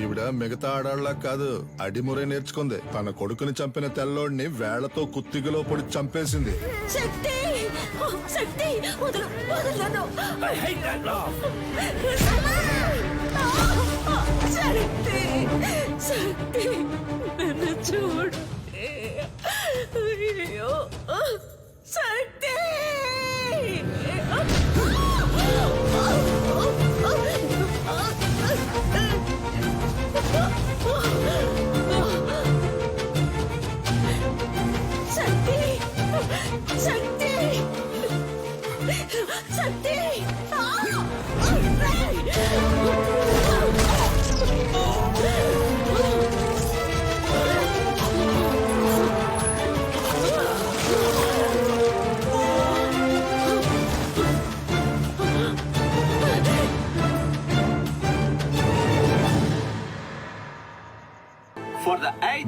ఈవిడ మిగతా ఆడాళ్ళ కాదు, అడిమురే నేర్చుకుంది. తన కొడుకుని చంపిన తెల్లోడిని వేళ్లతో కుత్తిగలో పొడి చంపేసింది. శక్తి శక్తి వదలు వదలను. శక్తి శక్తి నన్ను చూడు. అయ్యో శక్తి. శక్తి శక్తి శక్తి.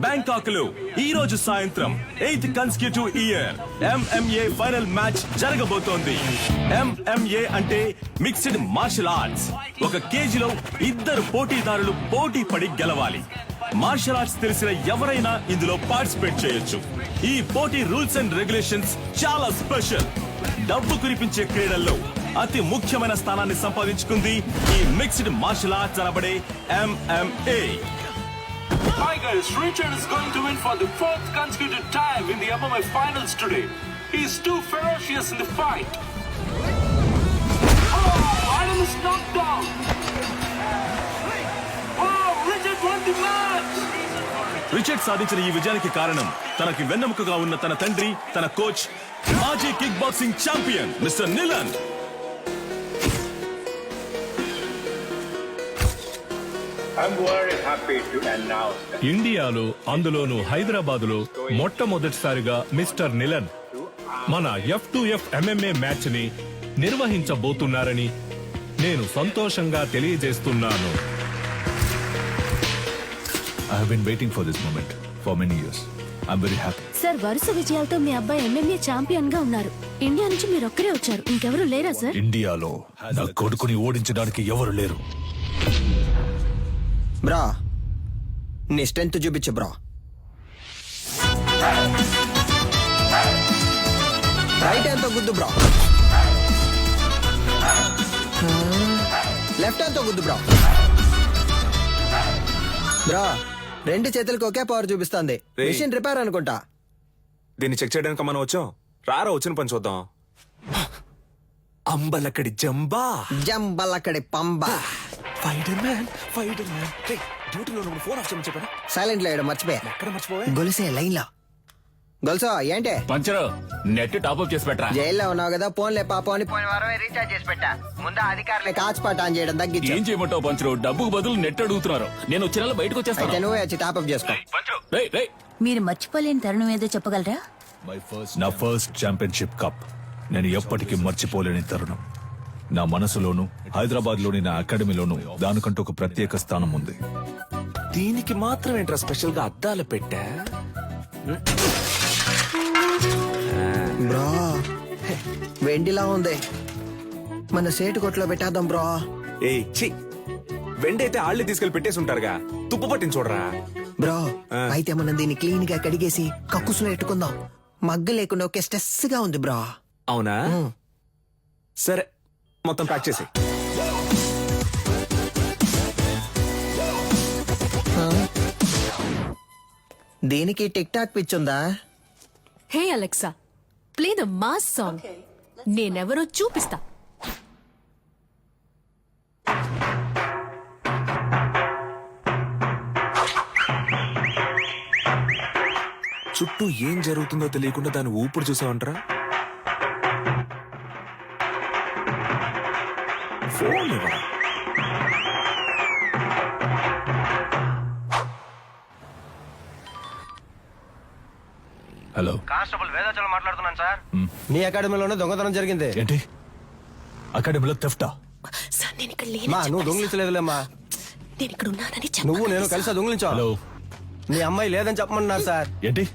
బ్యాంకాక్ లో ఈ రోజు సాయంత్రం 8th consecutive year MMA final match జరగబోతోంది. MMA అంటే మిక్స్డ్ మార్షల్ ఆర్ట్స్. ఒక కేజీలో ఇద్దరు పోటీదారులు పోటీ పడి గెలవాలి. మార్షల్ ఆర్ట్స్ తెలిసిన ఎవరైనా ఇందులో పార్టిసిపేట్ చేయొచ్చు. ఈ పోటీ రూల్స్ అండ్ రెగ్యులేషన్స్ చాలా స్పెషల్. డబ్బు కురిపించే క్రీడల్లో అతి ముఖ్యమైన స్థానాన్ని సంపాదించుకుంది ఈ మిక్స్డ్ మార్షల్ ఆర్ట్స్ అనబడే MMA. Tigers, Richard is going to win for the 4th consecutive time in the MMA finals today. He is too ferocious in the fight. Oh, Adam is knocked down. Oh, Richard won the match. Richard సాధించిన ఈ విజయానికి కారణం తనకి వెన్నెముకగా ఉన్న తన తండ్రి, తన coach, మాజీ కిక్ బాక్సింగ్ ఛాంపియన్ మిస్టర్ నిలన్. ఇండియాలో, అందులోనూ హైదరాబాదులో మొట్టమొదటిసారిగా మిస్టర్ నిలన్ మన F2F MMA మ్యాచ్ ని నిర్వహించబోతున్నారని నేను సంతోషంగా తెలియజేస్తున్నాను. I have been waiting for this moment for many years. I'm very happy. Sir, వరుస విజయాలతో మీ అబ్బాయి MMA ఛాంపియన్ గా ఉన్నారు. ఇండియా నుంచి మీరు ఒక్కరే వచ్చారు, ఇంకెవరు లేరా సార్? ఇండియాలో నా కొడుకుని ఓడించడానికి ఎవరు లేరు. బ్రా, నీ స్ట్రెంత్ చూపించు బ్రా. రైట్ హ్యాండ్ తో గుద్దు బ్రా. లెఫ్ట్ హ్యాండ్ తో గుద్దు బ్రా. బ్రా, రెండు చేతులకు ఒకే పవర్ చూపిస్తుంది. మిషన్ రిపేర్ అనుకుంటా. దీన్ని చెక్ చేయడానికి మనం వచ్చాం. రారా వచ్చిన పని చూద్దాం. అంబలక్కడి జంబా, జంబలక్కడి పంబా. డ్యూటీలో ఫోన్ ఆఫ్ చేయమని చెప్పాను. సైలెంట్ లో మర్చిపోయా. ఎక్కడ మర్చిపోయా? గొలుసే లైన్ లో. గొలుసా ఏంటే? పంచరు నెట్ టాప్అప్ చేసి పెట్టరా. జైల్లో ఉన్నావు కదా, ఫోన్లే పాపం అని పోయిన వారమే రీఛార్జ్ చేసి పెట్టా. ముందు అధికారులే కాచిపాట ఆన్ చేయడం తగ్గించు. ఏం చేయమంటావు పంచరు? డబ్బుకు బదులు నెట్ అడుగుతున్నారు. నేను వచ్చిన బయటకు అయితే వచ్చేస్తాను. నువ్వే వచ్చి టాప్అప్ చేసుకో. మీరు మర్చిపోలేని తరుణం ఏదో చెప్పగలరా? నా ఫస్ట్ ఛాంపియన్షిప్ కప్ నేను ఎప్పటికీ మర్చిపోలేని తరుణం. నా మనసులోను, హైదరాబాద్ లోని నా అకాడమీలోను దానికంటూ ఒక ప్రత్యేక స్థానం ఉంది. దీనికి మాత్రం ఏంట్రా స్పెషల్ గా అద్దాలు పెట్టా? బ్రో, వెండిలా ఉంది. మన సేటు కొట్లో పెట్టేద్దాం బ్రో. ఏ ఛీ, వెండైతే ఆళ్ళే తీసుకెళ్లి పెట్టేసి ఉంటారుగా. తుప్పు పట్టించి చూడరా. బ్రో, అయితే మనం దీన్ని క్లీన్ గా కడిగేసి కక్కుసులో పెట్టుకుందాం. మగ్గ లేకుండా ఒకే స్ట్రెస్ గా ఉంది బ్రో. అవునా? సరే, మొత్తం ప్యాక్ చేసి. దీనికి టిక్ టాక్ పిచ్చుందా? Hey Alexa, play the mass song. నేనెవరో చూపిస్తా. చుట్టూ ఏం జరుగుతుందో తెలియకుండా దాన్ని ఊపిరి చూసావంటరా. ఫోన్ ఇవ్వరా. హలో, కానిస్టేబుల్ వేదాచలం మాట్లాడుతున్నాను సార్. నీ అకాడమీలోనే దొంగతనం జరిగింది. ఏంటి? అకాడమీలో థెఫ్టా? సార్, నేను ఇక్కడ మా నువ్వు దొంగిలించలేదులేమ్మా. నేను ఇక్కడ ఉన్నానని నువ్వు నేను కలిసి దొంగిలించావు. హలో, మీ అమ్మాయి లేదని చెప్పమన్నారు సార్. ఏంటి?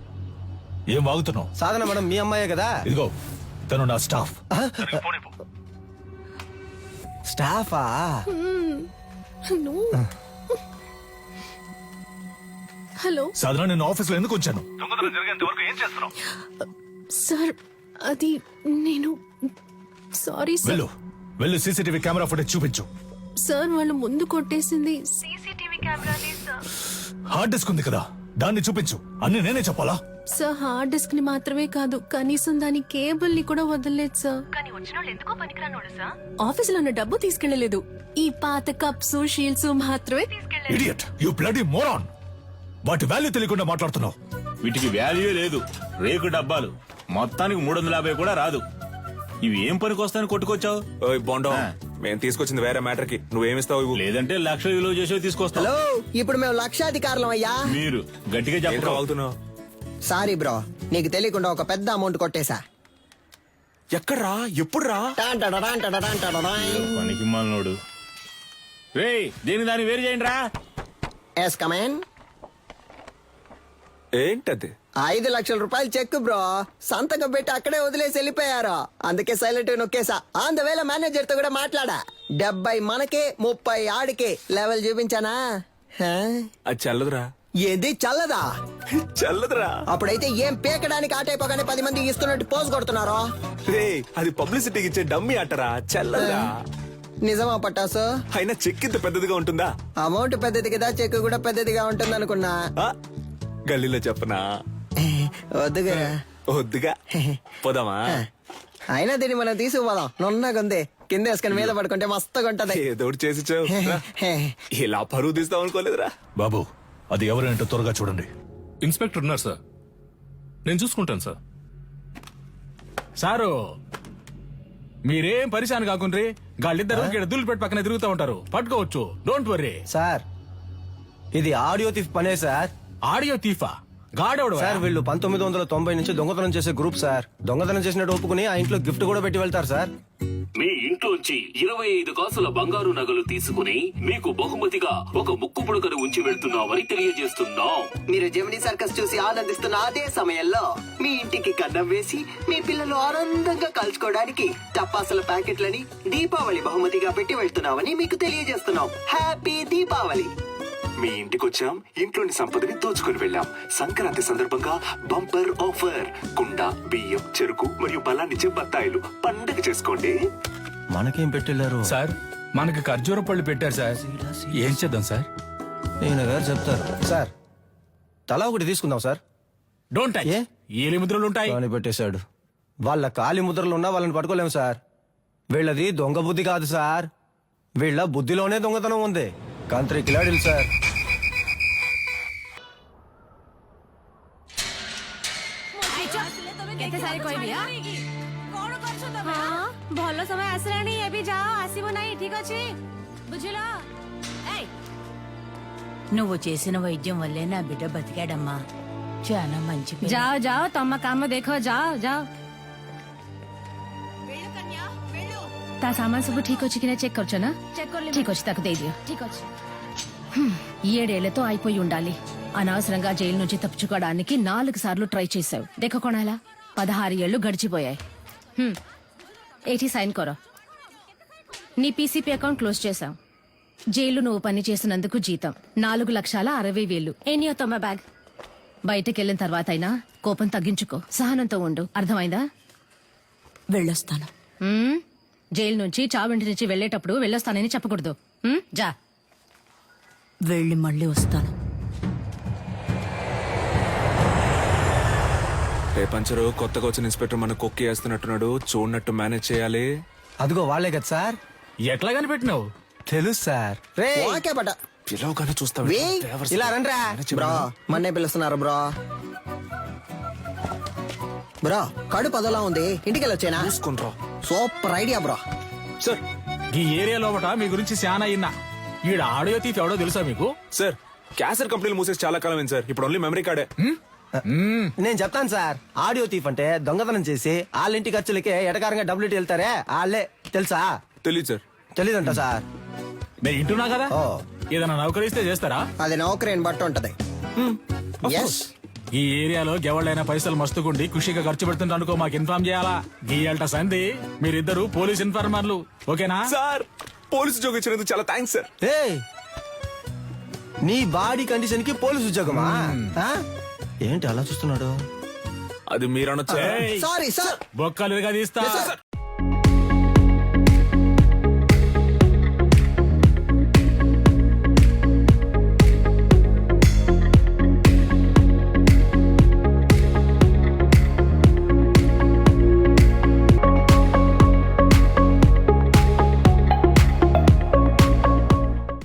ఏం వాగుతున్నావు? సాధన మేడం మీ అమ్మాయే కదా. ఇదిగో, తను నా స్టాఫ్. స్టాఫా? హలో సాధన నేను ఆఫీస్లో ఎందుకు వచ్చాను? సార్, అది నేను సారీ సార్. వెళ్ళు వెళ్ళు, సీసీటీవీ కెమెరా ఫుటేజ్ చూపించు. సార్, వాళ్ళు ముందు కొట్టేసింది హార్డ్ డిస్క్ ఉంది కదా, దాన్ని చూపించు. అన్ని నేనే చెప్పాలా? సార్, హార్డ్ డిస్క్ ని మాత్రమే కాదు, కనీసం దాని కేబుల్ ని కూడా వదలలేదు సార్. ఆఫీసులో ఉన్న డబ్బు తీసుకెళ్లలేదు. ఈ పాత కప్స్, షీల్డ్స్ మాత్రమే తీసుకెళ్లారు. Idiot, you bloody moron. వాటి వాల్యూ తెలియకుండా మాట్లాడుతున్నావు. వీటికి వాల్యూ లేదు, రేకు డబ్బాలు. మొత్తానికి 350 కూడా రాదు. ఇవి ఏం పనికి వస్తాయని కొట్టుకొచ్చావు? ఓయ్ బోండో, మేము తీసుకొచ్చింది వేరే మ్యాటర్ కి, నువ్వేమిస్తావు ఇవ్వు. లేదంటే 1,00,000 విలువ చేసేవి తీసుకొస్తావు. హలో, ఇప్పుడు మేము లక్షాధికారులం అయ్యా. మీరు గట్టిగా ఏంట్రా చెప్పావు. వాగుతున్నావు? సారీ బ్రో, నీకు తెలియకుండా ఒక పెద్ద అమౌంట్ కొట్టేశా. ఎక్కడ్రా, ఎప్పుడురా? పనికి మాలినోడు. రేయ్, దీని దాన్ని వేరు చేయండి రా. Yes come on. ఏంటది? 5 లక్షల రూపాయలు చెక్ బ్రో, సంతకం పెట్టి అక్కడే వదిలేసి వెళ్ళిపోయారు. అందుకే సైలెంట్ నొక్కేసా. ఆన్ ద వేళ మేనేజర్ తో కూడా మాట్లాడా. 70 మనకే, 30 ఆడికే. లెవెల్ చూపించానా? హా? అది చల్లదురా. ఏది చల్లదా? చల్లదురా. అప్పుడైతే ఏం పీకడానికి ఆటైపోగానే 10 మంది ఇస్తున్నట్టు పోజ్ కొడుతున్నారు. రే, అది పబ్లిసిటీకి ఇచ్చే డమ్మీ అట్టరా, చల్లదురా. నిజమా పట్టాసు? అయినా చెక్ ఇంత పెద్దదిగా ఉంటుందా? అమౌంట్ పెద్దది కదా, చెక్ కూడా పెద్దదిగా ఉంటుంది అనుకున్నా. ఆ, గల్లీలో చెప్పనా? వద్దుగా. వద్దుగా, పోదామా? అయినా దీన్ని మనం తీసుకుపోదాం. నున్నగుంది, కింద వేసుకుని మీద పడుకుంటే మస్తుగా ఉంటది. ఏదో ఒకటి చేసి చావు. ఇలా పరువు తీస్తాం అనుకోలేదురా. బాబు, అది ఎవరంటే త్వరగా చూడండి. ఇన్స్పెక్టర్ ఉన్నారు సార్, నేను చూసుకుంటాను సార్. సారు, మీరేం పరిశాన్ కాకుండ్రి. గాళ్ళిద్దరు దుల్లు పెట్టి పక్కన తిరుగుతూ ఉంటారు, పట్టుకోవచ్చు. Don't worry sir. ఇది ఆడియో థీఫ్ పనే సార్. ఆడియో తీఫా? గాడెవడు సార్, వీళ్ళు 1990 నుంచి దొంగతనం చేసే గ్రూప్ సార్. దొంగతనం చేసినట్టు ఒప్పుకుని ఆ ఇంట్లో గిఫ్ట్ కూడా పెట్టి వెళ్తారు సార్. మీ ఇంట్లోంచి 25 కాసుల బంగారు నగలు తీసుకుని మీకు బహుమతిగా ఒక ముక్కు పుడకను ఉంచి వెళ్తున్నామని తెలియజేస్తున్నాం. మీరు జెమినీ సర్కస్ చూసి ఆనందిస్తున్న అదే సమయంలో మీ ఇంటికి కన్నం వేసి మీ పిల్లలు ఆనందంగా కలుసుకోవడానికి టపాసుల ప్యాకెట్లని దీపావళి బహుమతిగా పెట్టి వెళ్తున్నామని మీకు తెలియజేస్తున్నాం. హ్యాపీ దీపావళి. మీ ఇంటికి వచ్చాం, ఇంట్లోని సంపదని దోచుకుని వెళ్ళాం. సంక్రాంతి సందర్భంగా బంపర్ ఆఫర్. కుండ, బియ్యం, చెరుకు మరియు బలాన్నిచ్చే బత్తాయిలు. పండగ చేసుకోండి. మనకేం పెట్టెళ్ళారు సార్? మనకి ఖర్జూర పళ్ళు పెట్టారు సార్. ఏం చేద్దాం సార్? నేను గారు చెప్తారు సార్. తలా ఒకటి తీసుకుందాం సార్. Don't touch. ఏలి ముద్రలు ఉంటాయి. అని పెట్టేశాడు. వాళ్ళ కాలి ముద్రలు ఉన్నా వాళ్ళని పట్టుకోలేము సార్. వీళ్ళది దొంగ బుద్ధి కాదు సార్, వీళ్ళ బుద్ధిలోనే దొంగతనం ఉంది. కంత్రి కిలాడిలు సార్. ଭଲ ସମୟ ଆସିଲାଣି, ଏବେ ଯାଅ, ଆସିବ ନାହିଁ, ଠିକ ଅଛି? ବୁଝିଲ? నువ్వు చేసిన వైద్యం వల్లే నా బిడ్డ బతికాడమ్మా. చాలా మంచి పిల్ల. ଯାଅ ଯାଅ, ତମ କାମ ଦେଖ, ଯାଅ ଯାଅ. ତା ସାମାନ ସବୁ ଠିକ ଅଛି କି ନା చెక్ କରୁଛ ନା? ଠିକ ଅଛି, ତାକୁ ଦେଇଦିଅ. ଠିକ ଅଛି. 7 ఏళ్లతో అయిపోయి ఉండాలి. అనవసరంగా జైలు నుంచి తప్పించుకోవడానికి 4 సార్లు ట్రై చేశావు. దేఖ కొనాలా? 16 ఏళ్లు గడిచిపోయాయి. ఏటి సైన్ కొరో. నీ పీసీపీ అకౌంట్ క్లోజ్ చేశావు. జైలు నువ్వు పని చేసినందుకు జీతం 4,60,000. ఎన్నియో తొమ్మ బ్యాగ్. బయటకెళ్ళిన తర్వాత అయినా కోపం తగ్గించుకో, సహనంతో ఉండు. అర్థమైందా? వెళ్ళొస్తాను. జైలు నుంచి చావింటి నుంచి వెళ్లేటప్పుడు వెళ్ళొస్తానని చెప్పకూడదు. జా. వెళ్ళి మళ్ళీ వస్తాను. రే పంచరు, కొత్తగా వచ్చిన ఇన్స్పెక్టర్ మన కొక్కి వేస్తున్నట్టున్నాడు. చూడనట్టు మేనేజ్ చేయాలి. అదిగో వాళ్ళే కదా సార్. ఎట్లా కనిపెట్టినావు? తెలుసు సార్. రే ఓకే బట. పిలవగానే చూస్తావు. ఇలా రండ్రా బ్రో. మన్నే పిలుస్తున్నారు బ్రో. బ్రో, కడుపు అదోలా ఉంది, ఇంటికి వెళ్ళొచ్చేనా? చూసుకుంట్రా. Super idea bro. సార్, ఈ ఏరియా లోపట మీ గురించి శానా అయినా. ఈడ ఆడియో తీసి ఎవడో తెలుసా మీకు? సార్, క్యాసర్ కంపెనీలు మూసేసి చాలా కాలం అయింది సార్. ఇప్పుడు ఓన్లీ మెమరీ కార్డే. నేను చెప్తాను సార్. ఆడియో తీఫ్ అంటే దొంగతనం చేసి వాళ్ళ ఇంటి ఖర్చులకే ఎటకారంగా డబ్బులు ఇట్టి వెళ్తారే వాళ్ళే. తెలుసా? తెలియదు సార్. తెలీదంట సార్. నేను ఇంటున్నా కదా. ఓ, ఏదైనా నౌకరిస్తే చేస్తారా? అది నౌకరీని బట్టి ఉంటది. Yes. ఈ ఏరియాలో ఎవళ్ళైనా పైసలు మస్తుకుండి ఖుషిగా ఖర్చు పెడుతుంటే అనుకో, మాకు ఇన్ఫార్మ్ చేయాలా. గీయల్ట సంధి మీరిద్దరు పోలీస్ ఇన్ఫార్మర్లు, ఓకేనా? సార్, పోలీసు జోగి ఇచ్చినందుకు చాలా థ్యాంక్స్ సార్. ఏయ్, నీ బాడీ కండిషన్ కి పోలీసు ఉద్యోగమా ఆ? ఏంటి అలా చూస్తున్నాడు? అది మీరు అనొచ్చు. సారీ సార్ బొక్కలుగా తీస్తా.